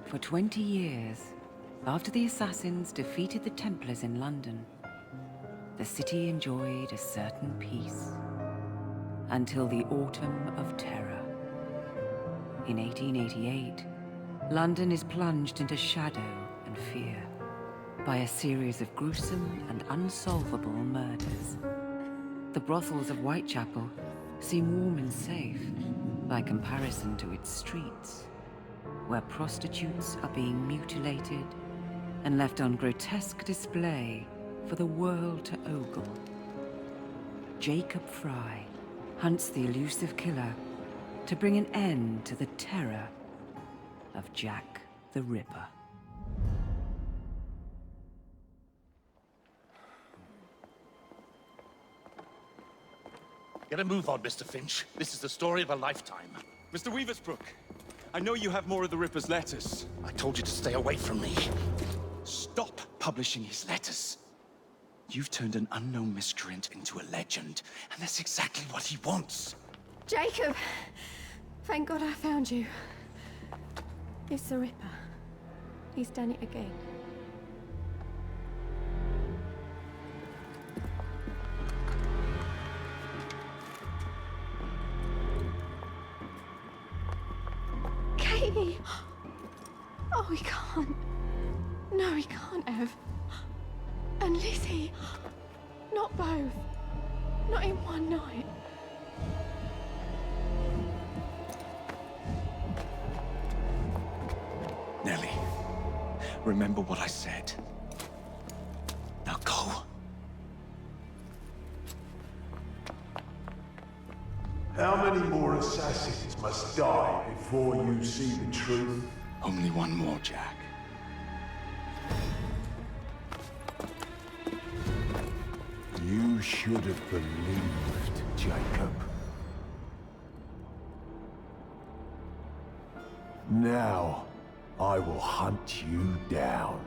For 20 years, after the assassins defeated the Templars in London, the city enjoyed a certain peace until the Autumn of Terror. In 1888, London is plunged into shadow and fear by a series of gruesome and unsolvable murders. The brothels of Whitechapel seem warm and safe by comparison to its streets, where prostitutes are being mutilated and left on grotesque display for the world to ogle. Jacob Fry hunts the elusive killer to bring an end to the terror of Jack the Ripper. Get a move on, Mr. Finch. This is the story of a lifetime. Mr. Weaversbrook, I know you have more of the Ripper's letters. I told you to stay away from me. Stop publishing his letters. You've turned an unknown miscreant into a legend, and that's exactly what he wants. Jacob! Thank God I found you. It's the Ripper. He's done it again. Katie! Oh, he can't. No, he can't have. And Lizzie. Not both. Not in one night. Nellie, remember what I said. Now go. How many more assassins must die before you see the truth? Only one more, Jack. You should have believed, Jacob. Now, I will hunt you down.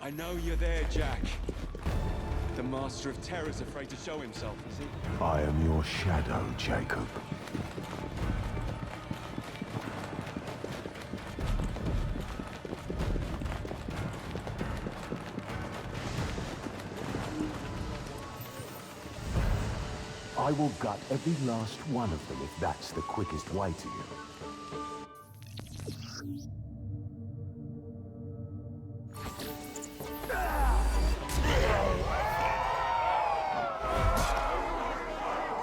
I know you're there, Jack. The Master of Terror's afraid to show himself, is he? I am your shadow, Jacob. I will gut every last one of them if that's the quickest way to you.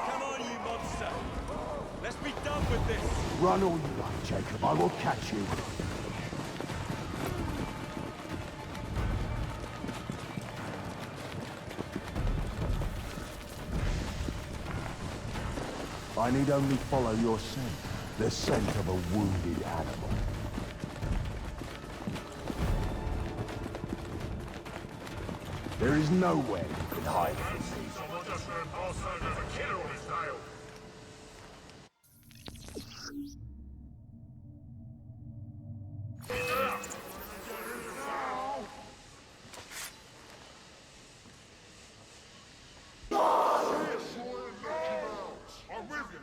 Come on, you monster! Let's be done with this! Run all you like, Jacob. I will catch you. I need only follow your scent, the scent of a wounded animal. There is nowhere you can hide from me. Someone just heard Paul there's a killer on his tail. I'm with you.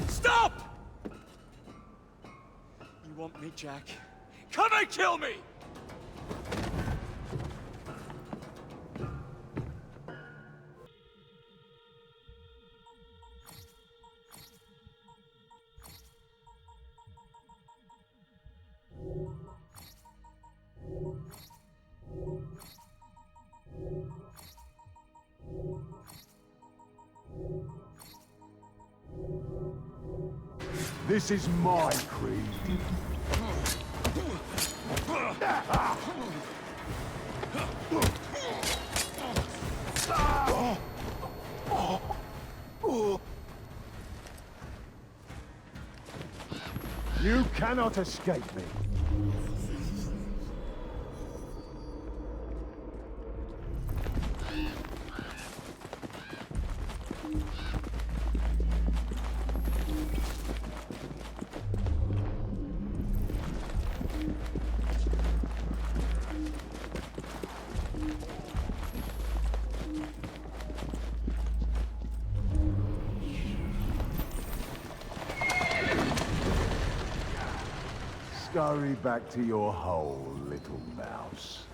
Stop! You want me, Jack? Come and kill me! This is my creed. You cannot escape me. Scurry back to your hole, little mouse.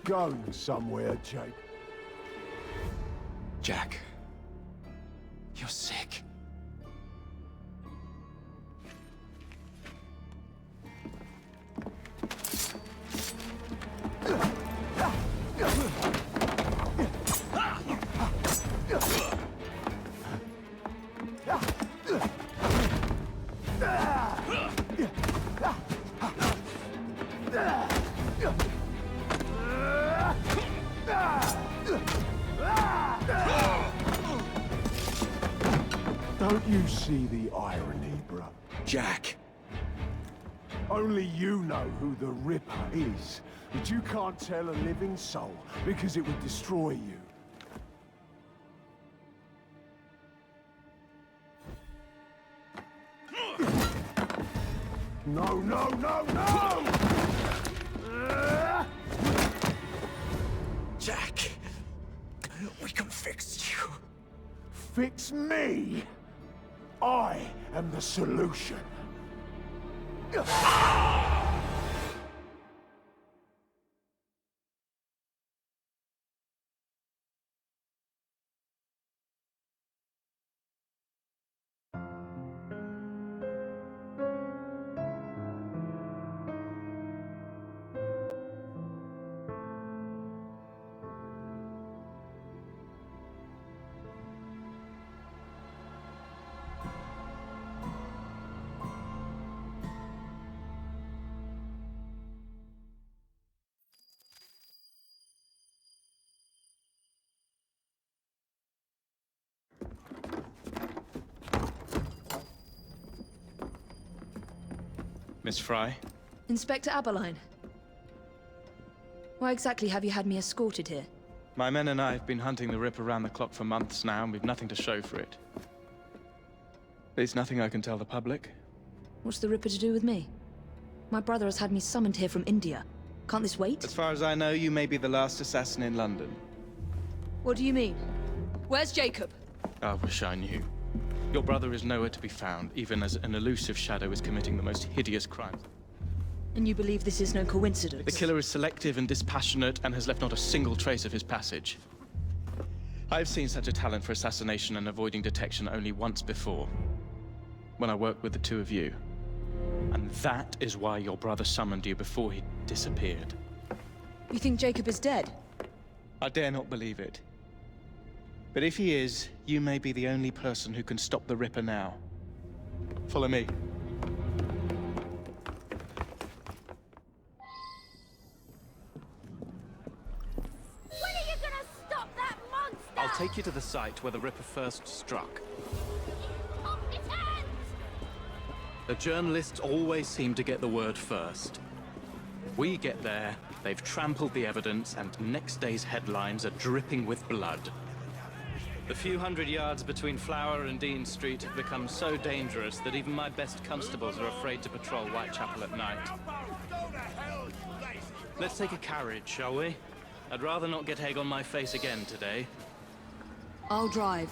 Going somewhere, Jake. Jack, you're sick. Don't you see the irony, bruh? Jack. Only you know who the Ripper is, but you can't tell a living soul because it would destroy you. No, no, no, no! Jack, we can fix you. Fix me? I am the solution. Miss Fry? Inspector Aberline. Why exactly have you had me escorted here? My men and I have been hunting the Rip around the clock for months now, and we've nothing to show for it. There's nothing I can tell the public. What's the Ripper to do with me? My brother has had me summoned here from India. Can't this wait? As far as I know, you may be the last assassin in London. What do you mean? Where's Jacob? I wish I knew. Your brother is nowhere to be found, even as an elusive shadow is committing the most hideous crimes. And you believe this is no coincidence? The killer is selective and dispassionate and has left not a single trace of his passage. I've seen such a talent for assassination and avoiding detection only once before. When I worked with the two of you. And that is why your brother summoned you before he disappeared. You think Jacob is dead? I dare not believe it. But if he is, you may be the only person who can stop the Ripper now. Follow me. When are you gonna stop that monster? I'll take you to the site where the Ripper first struck. Off his hands! The journalists always seem to get the word first. We get there, they've trampled the evidence, and next day's headlines are dripping with blood. The few hundred yards between Flower and Dean Street have become so dangerous that even my best constables are afraid to patrol Whitechapel at night. Let's take a carriage, shall we? I'd rather not get egg on my face again today. I'll drive.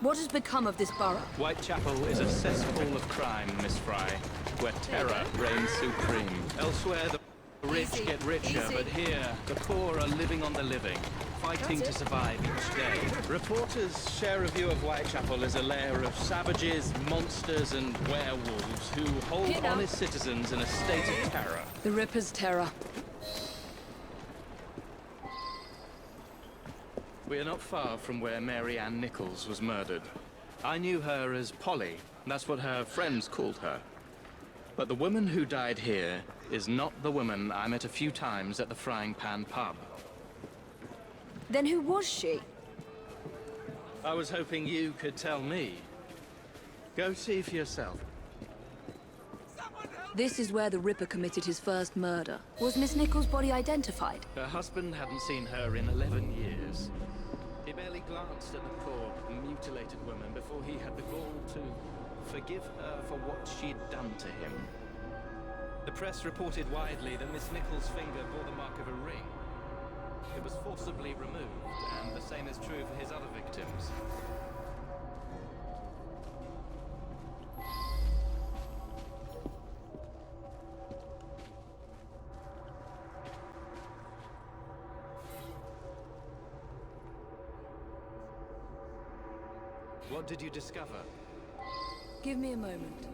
What has become of this borough? Whitechapel is a cesspool of crime, Miss Fry, where terror reigns supreme. Elsewhere, the rich get richer, but here, the poor are living on the living, fighting to survive each day. Reporters share a view of Whitechapel as a lair of savages, monsters, and werewolves who hold honest citizens in a state of terror. The Ripper's terror. We are not far from where Mary Ann Nichols was murdered. I knew her as Polly. That's what her friends called her. But the woman who died here is not the woman I met a few times at the Frying Pan pub. Then who was she? I was hoping you could tell me. Go see for yourself. This is where the Ripper committed his first murder. Was Miss Nichols' body identified? Her husband hadn't seen her in 11 years. He barely glanced at the poor, mutilated woman before he had the gall to forgive her for what she'd done to him. The press reported widely that Miss Nichols' finger bore the mark of a ring. It was forcibly removed, and the same is true for his other victims. What did you discover? Give me a moment.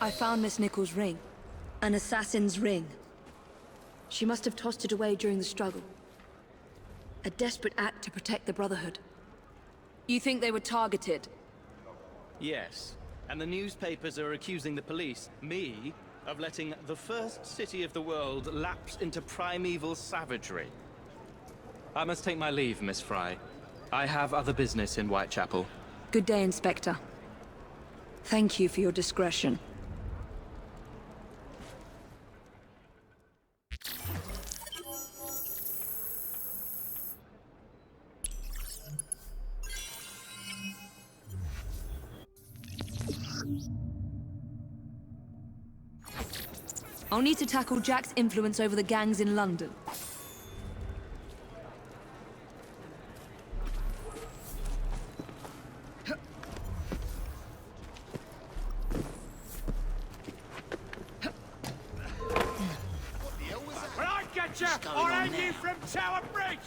I found Miss Nichols' ring. An assassin's ring. She must have tossed it away during the struggle. A desperate act to protect the Brotherhood. You think they were targeted? Yes. And the newspapers are accusing the police, me, of letting the first city of the world lapse into primeval savagery. I must take my leave, Miss Fry. I have other business in Whitechapel. Good day, Inspector. Thank you for your discretion. I'll need to tackle Jack's influence over the gangs in London. When I get you, I'll hang you from Tower Bridge!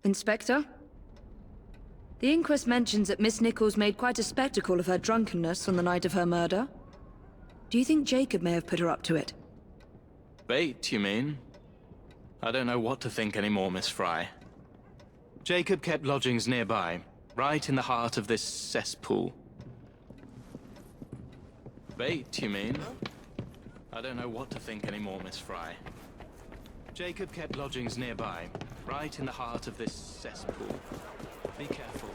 Inspector? The inquest mentions that Miss Nichols made quite a spectacle of her drunkenness on the night of her murder. Do you think Jacob may have put her up to it? Bait, you mean? I don't know what to think anymore, Miss Fry. Jacob kept lodgings nearby, right in the heart of this cesspool. Bait, you mean? I don't know what to think anymore, Miss Fry. Jacob kept lodgings nearby, right in the heart of this cesspool. Be careful.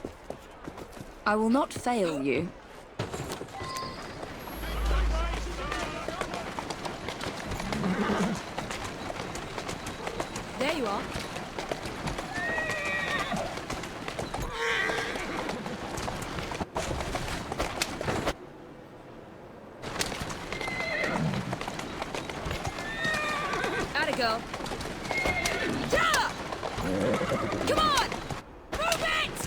I will not fail you. There you are. Atta girl. Yeah! Come on! Move it!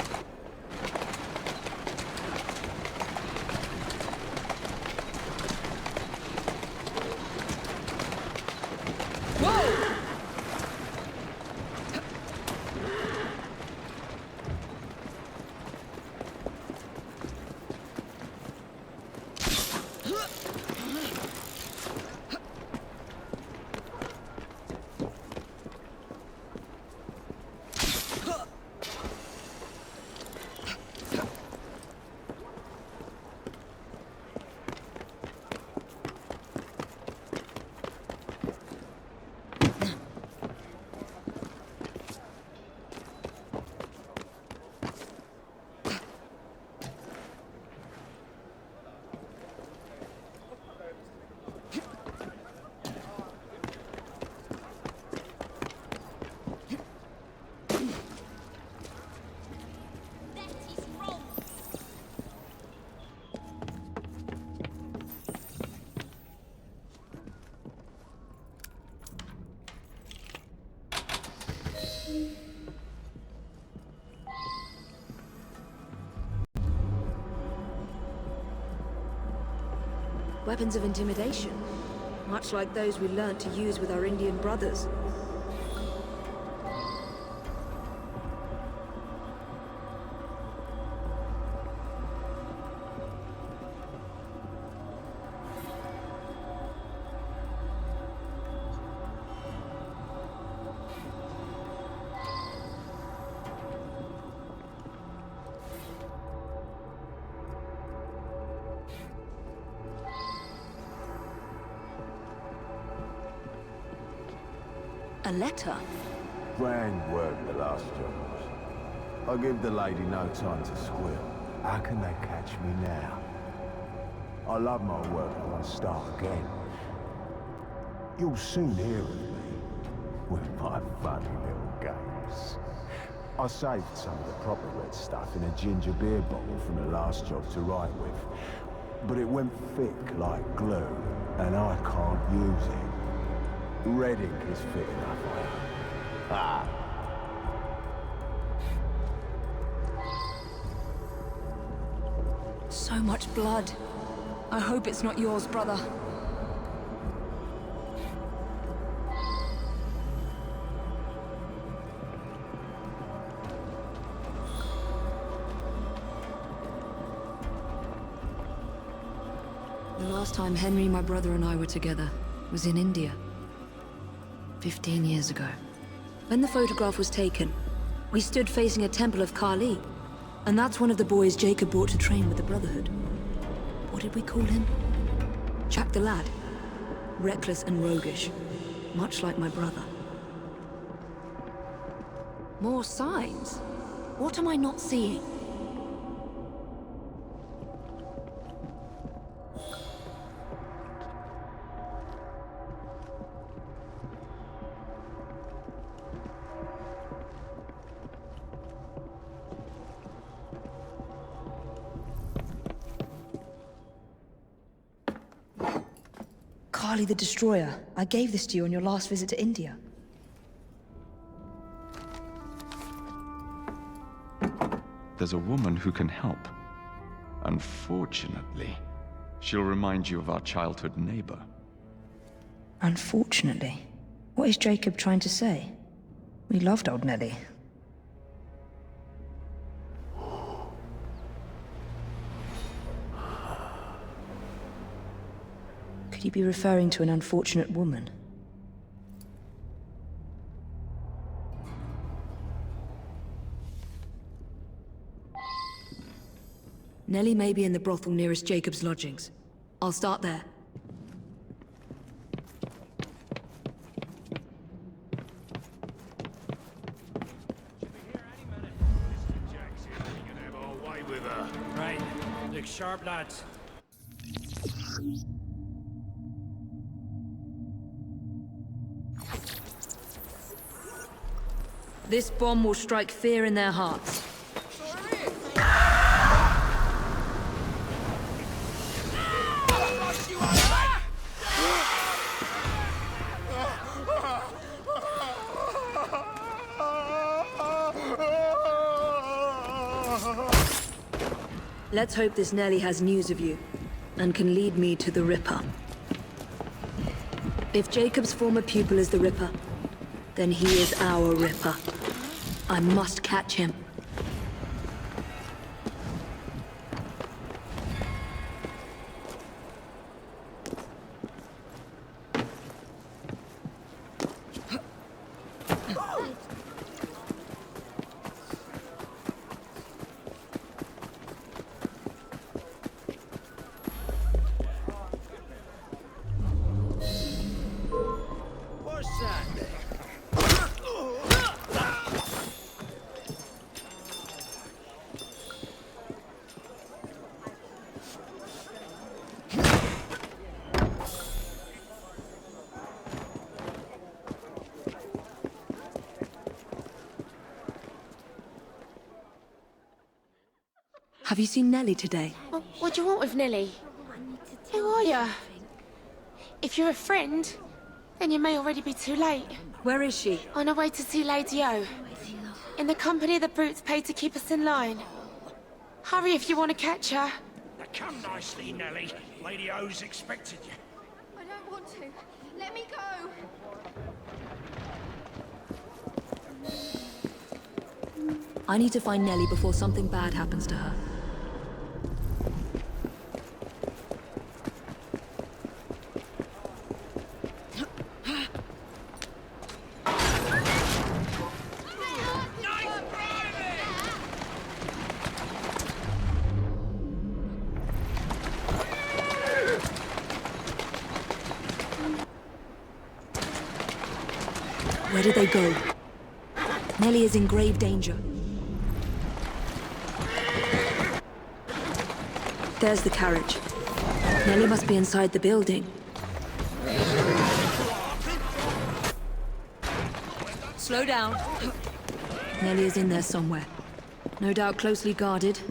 Whoa! Weapons of intimidation, much like those we learnt to use with our Indian brothers. A letter? Grand work the last job. I give the lady no time to squeal. How can they catch me now? I love my work, I want to start again. You'll soon hear of me with my funny little games. I saved some of the proper red stuff in a ginger beer bottle from the last job to write with. But it went thick like glue, and I can't use it. Red ink is fit enough, I hope. Ah. So much blood. I hope it's not yours, brother. The last time Henry, my brother, and I were together was in India. 15 years ago. When the photograph was taken, we stood facing a temple of Kali. And that's one of the boys Jacob brought to train with the Brotherhood. What did we call him? Jack the Lad. Reckless and roguish. Much like my brother. More signs? What am I not seeing? Kali the Destroyer. I gave this to you on your last visit to India. There's a woman who can help. Unfortunately, she'll remind you of our childhood neighbor. Unfortunately? What is Jacob trying to say? We loved old Nellie. Could you be referring to an unfortunate woman? Nellie may be in the brothel nearest Jacob's lodgings. I'll start there. with her. Right. Look sharp, lads. This bomb will strike fear in their hearts. Let's hope this Nelly has news of you, and can lead me to the Ripper. If Jacob's former pupil is the Ripper, then he is our Ripper. I must catch him. What's that? Have you seen Nelly today? What do you want with Nelly? Who are you? If you're a friend, then you may already be too late. Where is she? On our way to see Lady O. In the company the brutes paid to keep us in line. Hurry if you want to catch her. Now come nicely, Nelly. Lady O's expected you. I don't want to. Let me go. I need to find Nelly before something bad happens to her. Where did they go? Nelly is in grave danger. There's the carriage. Nelly must be inside the building. Slow down. Nelly is in there somewhere. No doubt closely guarded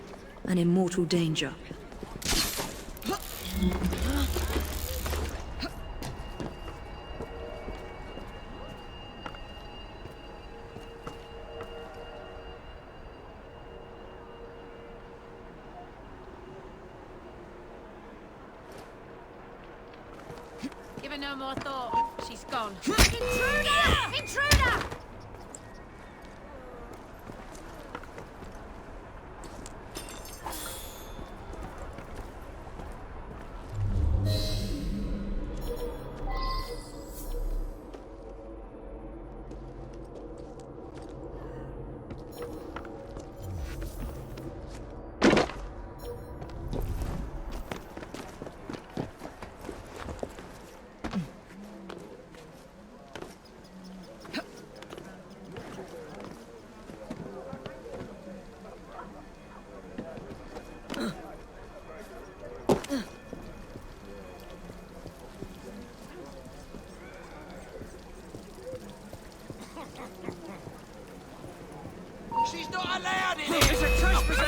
and in mortal danger. Give her no more thought. She's gone. Intruder! Intruder! She's not allowed in here! It's a trespass!